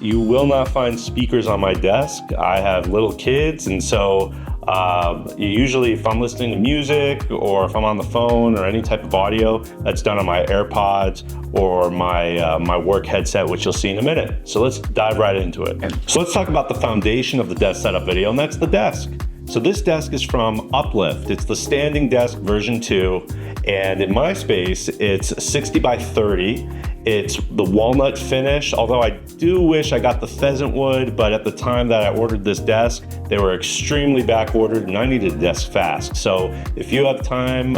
You will not find speakers on my desk. I have little kids, and so usually if I'm listening to music or if I'm on the phone or any type of audio, that's done on my AirPods or my work headset, which you'll see in a minute. So let's dive right into it. So let's talk about the foundation of the desk setup video, and that's the desk. So this desk is from Uplift. It's the standing desk version 2, and in my space, it's 60 by 30. It's the walnut finish, although I do wish I got the pheasant wood, but at the time that I ordered this desk, they were extremely back ordered and I needed a desk fast. So if you have time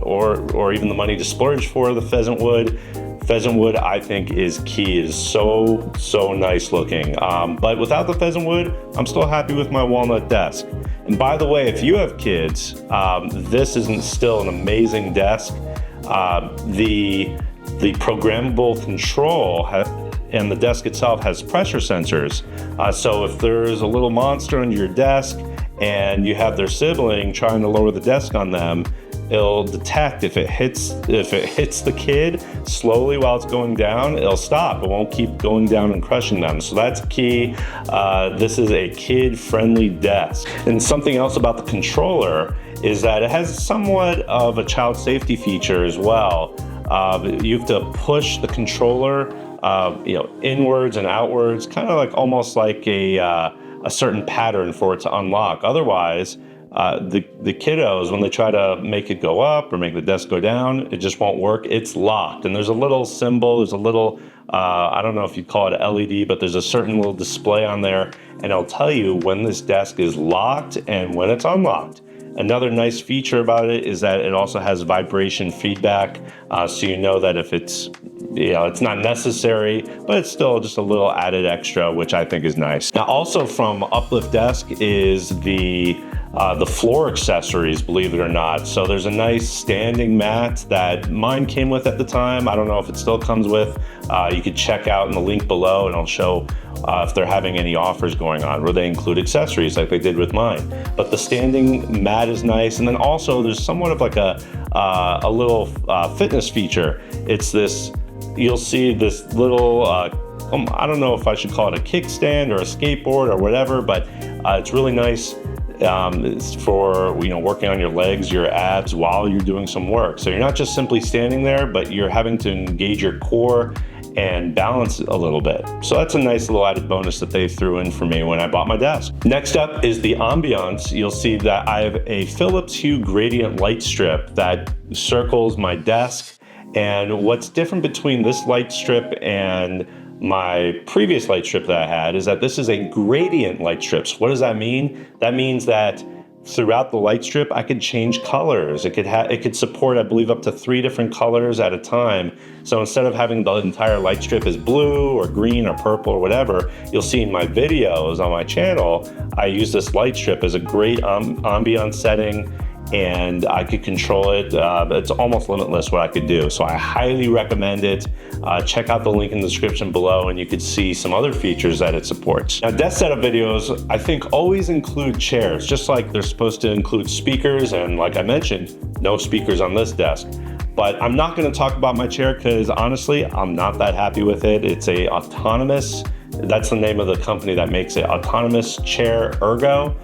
or even the money to splurge for the pheasant wood I think is key. It is so nice looking. But without the pheasant wood, I'm still happy with my walnut desk. And by the way, if you have kids, this isn't still an amazing desk. The programmable control and the desk itself has pressure sensors. So if there's a little monster under your desk and you have their sibling trying to lower the desk on them, it'll detect if it hits the kid slowly while it's going down, it'll stop. It won't keep going down and crushing them. So that's key. This is a kid-friendly desk. And something else about the controller is that it has somewhat of a child safety feature as well. You have to push the controller, inwards and outwards, kind of like almost like a certain pattern for it to unlock. Otherwise, the kiddos, when they try to make it go up or make the desk go down, it just won't work. It's locked, and there's a little symbol, there's a little, I don't know if you'd call it an LED, but there's a certain little display on there, and it'll tell you when this desk is locked and when it's unlocked. Another nice feature about it is that it also has vibration feedback, so you know that if it's not necessary, but it's still just a little added extra, which I think is nice. Now, also from Uplift Desk is the floor accessories, believe it or not. So there's a nice standing mat that mine came with at the time. I don't know if it still comes with. You could check out in the link below and I'll show if they're having any offers going on where they include accessories like they did with mine. But the standing mat is nice. And then also there's somewhat of like a little fitness feature. It's this, you'll see this little, I don't know if I should call it a kickstand or a skateboard or whatever, but it's really nice. It's for working on your legs, your abs while you're doing some work. So you're not just simply standing there, but you're having to engage your core and balance a little bit. So that's a nice little added bonus that they threw in for me when I bought my desk. Next up is the ambiance. You'll see that I have a Philips Hue gradient light strip that circles my desk. And what's different between this light strip and my previous light strip that I had is that this is a gradient light strip. So what does that mean? That means that throughout the light strip, I could change colors. It could support, I believe, up to 3 different colors at a time. So instead of having the entire light strip as blue or green or purple or whatever, you'll see in my videos on my channel, I use this light strip as a great ambiance setting, and I could control it. It's almost limitless what I could do. So I highly recommend it. Check out the link in the description below and you could see some other features that it supports. Now, desk setup videos, I think, always include chairs, just like they're supposed to include speakers. And like I mentioned, no speakers on this desk. But I'm not gonna talk about my chair because honestly, I'm not that happy with it. It's a autonomous, that's the name of the company that makes it, Autonomous Chair Ergo.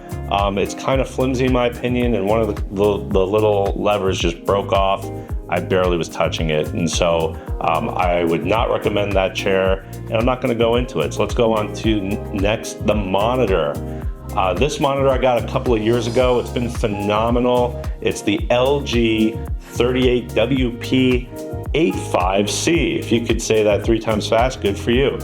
It's kind of flimsy in my opinion, and one of the little levers just broke off. I barely was touching it, and so I would not recommend that chair, and I'm not gonna go into it. So let's go on to next, the monitor. This monitor I got a couple of years ago. It's been phenomenal. It's the LG 38WP85C. If you could say that 3 times fast, good for you.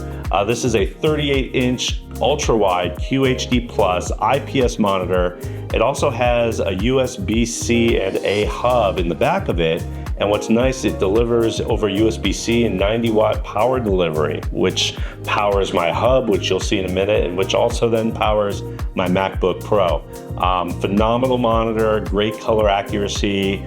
This is a 38-inch ultra-wide QHD Plus IPS monitor. It also has a USB-C and A hub in the back of it. And what's nice, it delivers over USB-C and 90-watt power delivery, which powers my hub, which you'll see in a minute, and which also then powers my MacBook Pro. Phenomenal monitor, great color accuracy.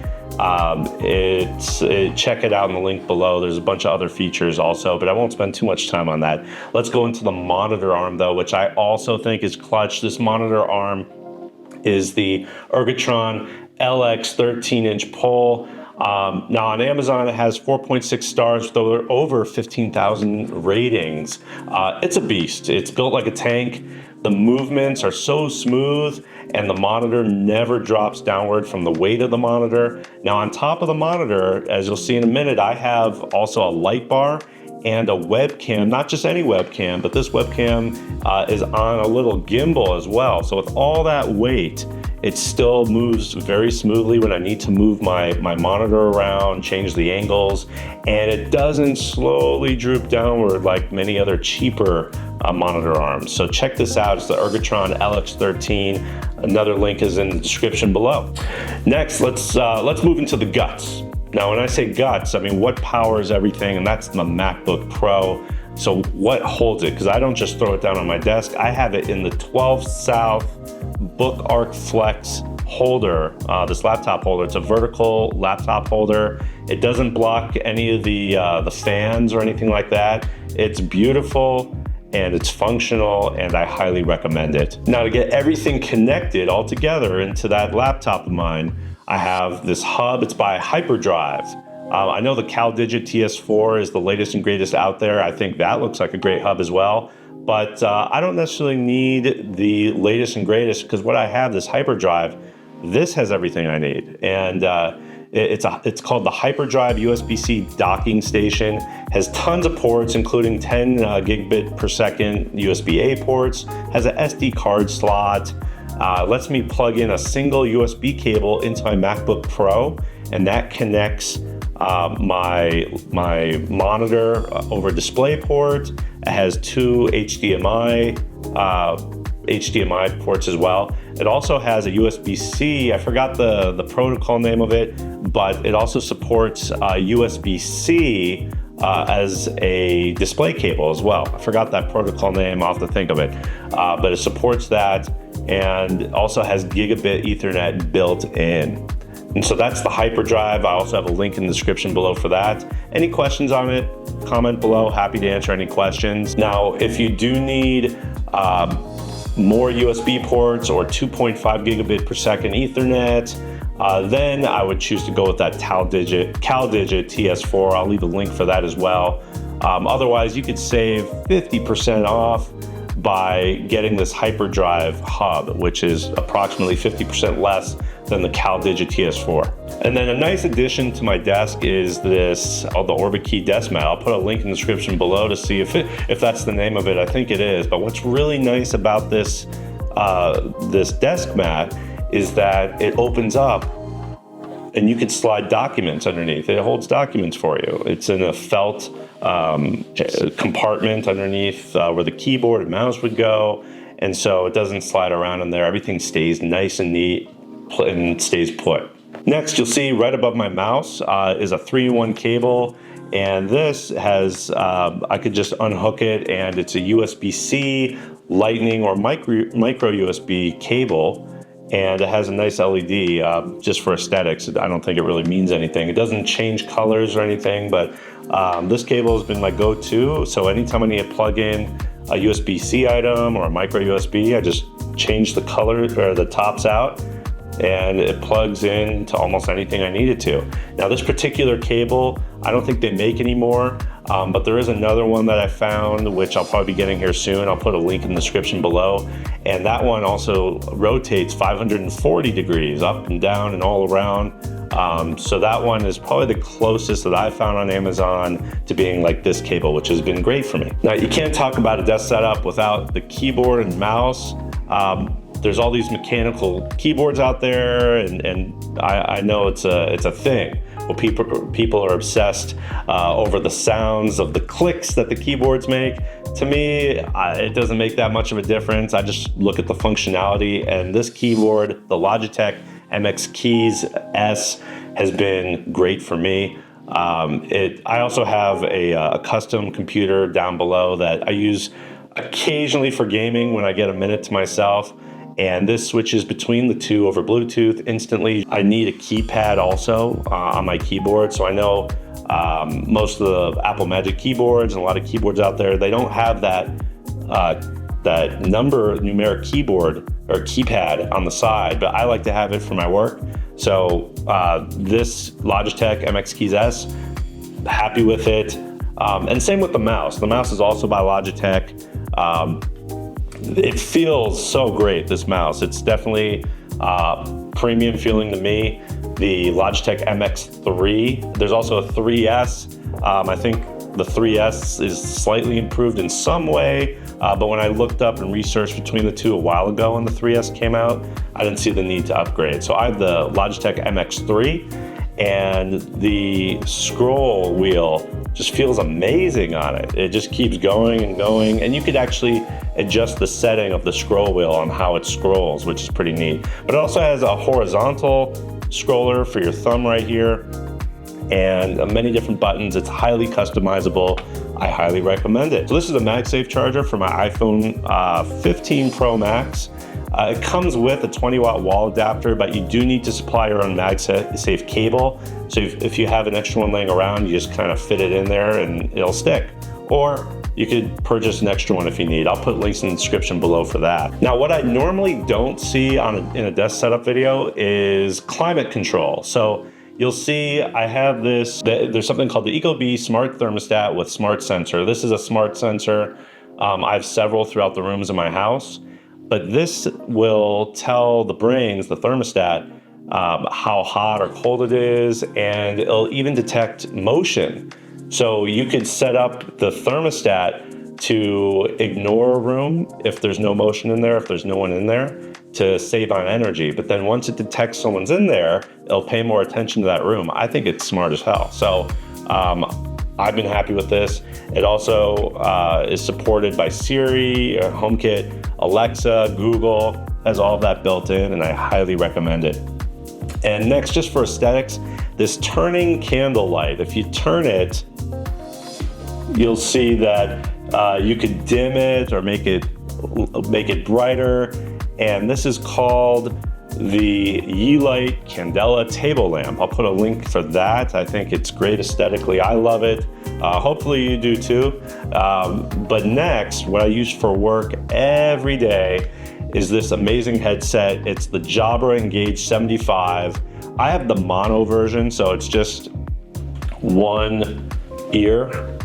Check it out in the link below. There's a bunch of other features also, but I won't spend too much time on that. Let's go into the monitor arm though, which I also think is clutch. This monitor arm is the Ergotron LX 13-inch pole. Now on Amazon, it has 4.6 stars with over 15,000 ratings. It's a beast. It's built like a tank. The movements are so smooth, and the monitor never drops downward from the weight of the monitor. Now on top of the monitor, as you'll see in a minute, I have also a light bar and a webcam, not just any webcam, but this webcam is on a little gimbal as well. So with all that weight, it still moves very smoothly when I need to move my monitor around, change the angles, and it doesn't slowly droop downward like many other cheaper monitor arms. So check this out, it's the Ergotron LX13. Another link is in the description below. Next, let's move into the guts. Now, when I say guts, I mean what powers everything, and that's the MacBook Pro. So what holds it? Because I don't just throw it down on my desk. I have it in the 12 South Bookarc Flex holder, this laptop holder. It's a vertical laptop holder. It doesn't block any of the fans or anything like that. It's beautiful and it's functional, and I highly recommend it. Now, to get everything connected all together into that laptop of mine, I have this hub. It's by Hyperdrive. I know the CalDigit TS4 is the latest and greatest out there. I think that looks like a great hub as well. But I don't necessarily need the latest and greatest, because what I have, this Hyperdrive, this has everything I need. And it's called the Hyperdrive USB-C docking station. Has tons of ports, including 10 gigabit per second USB-A ports. Has an SD card slot. Lets me plug in a single USB cable into my MacBook Pro, and that connects my monitor over DisplayPort. It has two HDMI ports as well. It also has a USB-C. I forgot the protocol name of it, but it also supports USB-C as a display cable as well. I forgot that protocol name, I'll have to think of it. But it supports that, and also has gigabit Ethernet built in. And so that's the Hyperdrive. I also have a link in the description below for that. Any questions on it, comment below. Happy to answer any questions. Now, if you do need more USB ports or 2.5 gigabit per second Ethernet, then I would choose to go with that CalDigit TS4. I'll leave a link for that as well. Otherwise, you could save 50% off by getting this Hyperdrive hub, which is approximately 50% less than the CalDigit TS4. And then a nice addition to my desk is this, the Orbitkey desk mat. I'll put a link in the description below to see if that's the name of it. I think it is. But what's really nice about this desk mat is that it opens up and you can slide documents underneath. It holds documents for you. It's in a felt compartment underneath where the keyboard and mouse would go. And so it doesn't slide around in there. Everything stays nice and neat and stays put. Next, you'll see right above my mouse is a 3-in-1 cable. And this has, I could just unhook it, and it's a USB-C, Lightning, or micro USB cable. And it has a nice LED just for aesthetics. I don't think it really means anything. It doesn't change colors or anything, but this cable has been my go-to. So anytime I need to plug in a USB-C item or a micro USB, I just change the color or the tops out, and it plugs in to almost anything I need it to. Now, this particular cable, I don't think they make anymore, but there is another one that I found, which I'll probably be getting here soon. I'll put a link in the description below. And that one also rotates 540 degrees up and down and all around. So that one is probably the closest that I found on Amazon to being like this cable, which has been great for me. Now, you can't talk about a desk setup without the keyboard and mouse. There's all these mechanical keyboards out there, and I know it's a thing. Well, people are obsessed over the sounds of the clicks that the keyboards make. To me, it doesn't make that much of a difference. I just look at the functionality, and this keyboard, the Logitech MX Keys S, has been great for me. I also have a custom computer down below that I use occasionally for gaming when I get a minute to myself. And this switches between the two over Bluetooth instantly. I need a keypad also on my keyboard. So I know most of the Apple Magic keyboards and a lot of keyboards out there, they don't have that numeric keyboard or keypad on the side, but I like to have it for my work. So this Logitech MX Keys S, happy with it. And same with the mouse. The mouse is also by Logitech. It feels so great, this mouse. It's definitely premium feeling to me. The Logitech MX3, there's also a 3S. I think the 3S is slightly improved in some way, but when I looked up and researched between the two a while ago when the 3S came out, I didn't see the need to upgrade. So I have the Logitech MX3, and the scroll wheel just feels amazing on it. It just keeps going and going, and you could actually adjust the setting of the scroll wheel on how it scrolls, which is pretty neat. But it also has a horizontal scroller for your thumb right here, and many different buttons. It's highly customizable. I highly recommend it. So this is a MagSafe charger for my iPhone 15 Pro Max. It comes with a 20-watt wall adapter, but you do need to supply your own MagSafe cable. So if you have an extra one laying around, you just kind of fit it in there and it'll stick. Or you could purchase an extra one if you need. I'll put links in the description below for that. Now, what I normally don't see in a desk setup video is climate control. So you'll see I have this, there's something called the ecobee Smart Thermostat with Smart Sensor. This is a smart sensor. I have several throughout the rooms in my house, but this will tell the brains, the thermostat, how hot or cold it is, and it'll even detect motion. So you could set up the thermostat to ignore a room if there's no motion in there, if there's no one in there, to save on energy. But then once it detects someone's in there, it'll pay more attention to that room. I think it's smart as hell. So I've been happy with this. It also is supported by Siri, HomeKit, Alexa, Google, has all of that built in, and I highly recommend it. And next, just for aesthetics, this turning candle light. If you turn it, you'll see that you could dim it or make it brighter. And this is called the Yeelight Candela table lamp. I'll put a link for that. I think it's great aesthetically. I love it. Hopefully you do too. But next, what I use for work every day is this amazing headset. It's the Jabra Engage 75. I have the mono version, so it's just one ear.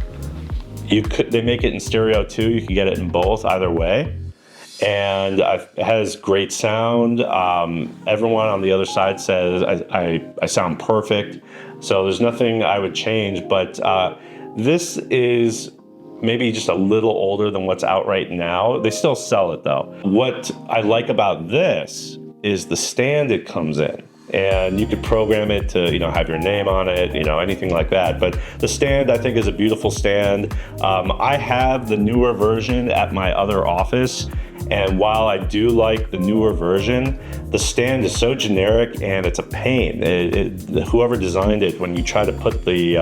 They make it in stereo too. You can get it in both, either way. And it has great sound. Everyone on the other side says I sound perfect. So there's nothing I would change, but this is maybe just a little older than what's out right now. They still sell it though. What I like about this is the stand it comes in. And you could program it to, have your name on it, anything like that. But the stand, I think, is a beautiful stand. I have the newer version at my other office. And while I do like the newer version, the stand is so generic and it's a pain. Whoever designed it, when you try to put the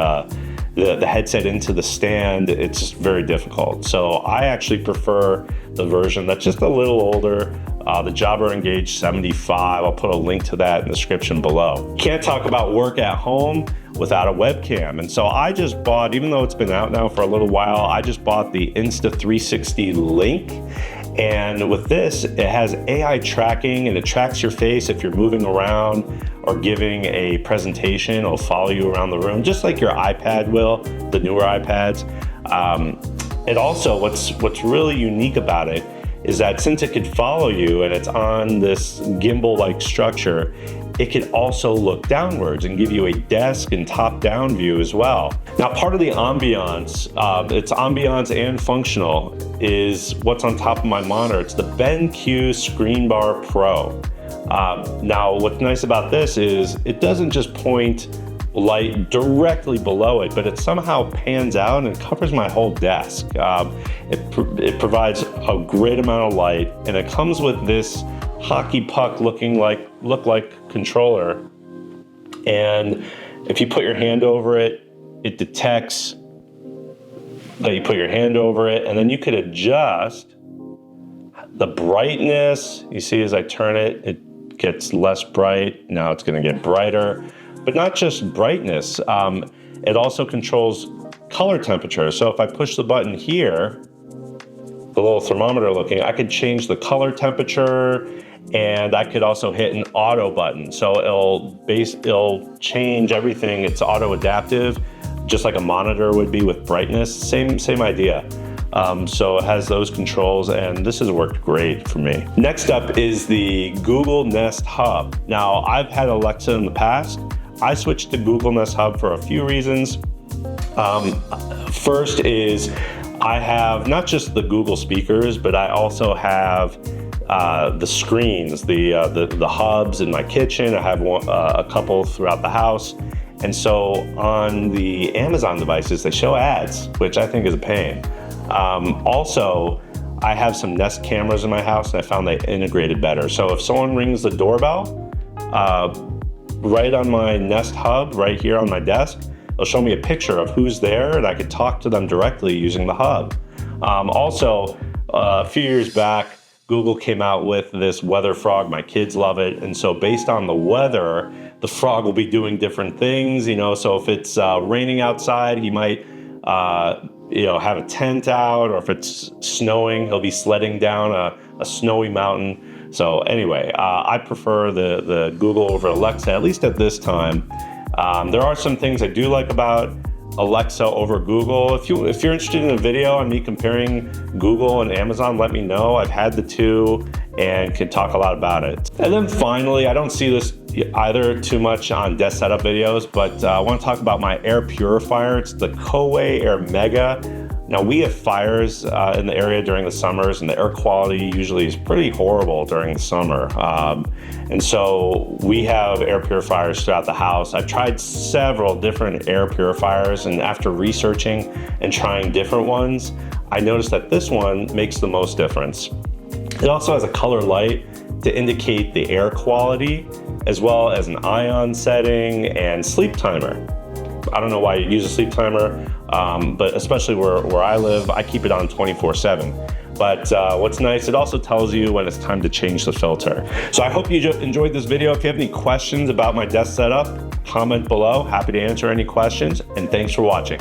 headset into the stand, it's just very difficult. So I actually prefer the version that's just a little older, the Jabra Engage 75. I'll put a link to that in the description below. Can't talk about work at home without a webcam. And so I just bought, even though it's been out now for a little while, I just bought the Insta360 Link. And with this, it has AI tracking, and it tracks your face if you're moving around or giving a presentation. It'll follow you around the room, just like your iPad will, the newer iPads. It also, what's really unique about it is that since it could follow you and it's on this gimbal-like structure, it can also look downwards and give you a desk and top-down view as well. Now, part of the ambiance, it's ambiance and functional, is what's on top of my monitor. It's the BenQ ScreenBar Pro. Now, what's nice about this is it doesn't just point light directly below it, but it somehow pans out and covers my whole desk. It provides a great amount of light, and it comes with this hockey puck look like controller. And if you put your hand over it, it detects that you put your hand over it, and then you could adjust the brightness. You see, as I turn it, it gets less bright. Now it's going to get brighter. But not just brightness, it also controls color temperature. So if I push the button here, the little thermometer looking, I could change the color temperature, and I could also hit an auto button. So it'll change everything. It's auto adaptive, just like a monitor would be with brightness. Same idea. So it has those controls, and this has worked great for me. Next up is the Google Nest Hub. Now, I've had Alexa in the past. I switched to Google Nest Hub for a few reasons. First is I have not just the Google speakers, but I also have the screens, the hubs in my kitchen. I have a couple throughout the house. And so on the Amazon devices, they show ads, which I think is a pain. Also, I have some Nest cameras in my house, and I found they integrated better. So if someone rings the doorbell, right on my Nest Hub, right here on my desk, it'll show me a picture of who's there, and I could talk to them directly using the hub. Also, a few years back, Google came out with this weather frog. My kids love it. And so based on the weather, the frog will be doing different things, so if it's raining outside, he might have a tent out, or if it's snowing, he'll be sledding down a snowy mountain. So anyway, I prefer the Google over Alexa, at least at this time. There are some things I do like about Alexa over Google. If you're interested in a video on me comparing Google and Amazon, let me know. I've had the two and can talk a lot about it. And then finally, I don't see this either too much on desk setup videos, but I want to talk about my air purifier. It's the Coway Air Mega. Now, we have fires in the area during the summers, and the air quality usually is pretty horrible during the summer. And so we have air purifiers throughout the house. I've tried several different air purifiers, and after researching and trying different ones, I noticed that this one makes the most difference. It also has a color light to indicate the air quality, as well as an ion setting and sleep timer. I don't know why you use a sleep timer, but especially where I live, I keep it on 24/7. But what's nice, it also tells you when it's time to change the filter. So I hope you enjoyed this video. If you have any questions about my desk setup, comment below. Happy to answer any questions, and thanks for watching.